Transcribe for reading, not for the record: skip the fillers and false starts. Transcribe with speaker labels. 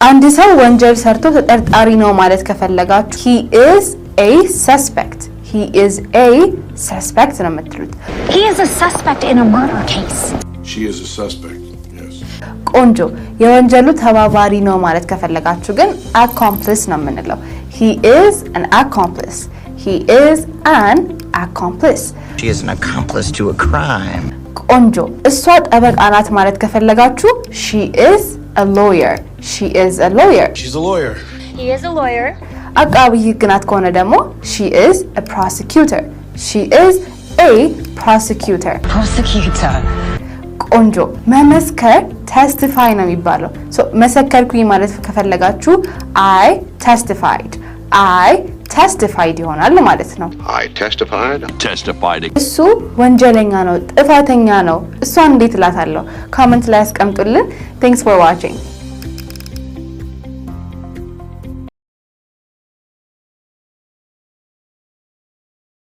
Speaker 1: አንድ ሰው ወንጀል ሰርቶ ተጠርጣሪ ነው ማለት ከፈለጋችሁ he is a suspect. He is a suspect ነው የምትሉት።
Speaker 2: He is a suspect in a murder case.
Speaker 3: She is a suspect. Yes.
Speaker 1: ቆንጆ የወንጀሉ ተባባሪ ነው ማለት ከፈለጋችሁ ግን accomplice ነው የምንለው። He is an accomplice. He is an accomplice.
Speaker 4: She is an accomplice to a crime.
Speaker 1: ቆንጆ እሷ ጠበቃ ናት ማለት ከፈለጋችሁ she is a lawyer. She is a lawyer.
Speaker 3: She's a lawyer.
Speaker 2: He is a lawyer.
Speaker 1: አቃቢ ሕግ ናት ከሆነ ደግሞ she is a prosecutor. She is a prosecutor.
Speaker 2: Prosecutor.
Speaker 1: ቆንጆ መመስከር testify ነው የሚባለው። መሰከርኩኝ ማለት ከፈለጋችሁ I testified. I testified ይሆናል ማለት ነው።
Speaker 3: I testified.
Speaker 1: እሱ ወንጀለኛ ነው፣ ጥፋተኛ ነው። እሷን እንዴት እላታለሁ? ኮሜንት ላይ አስቀምጡልን። Thanks for watching.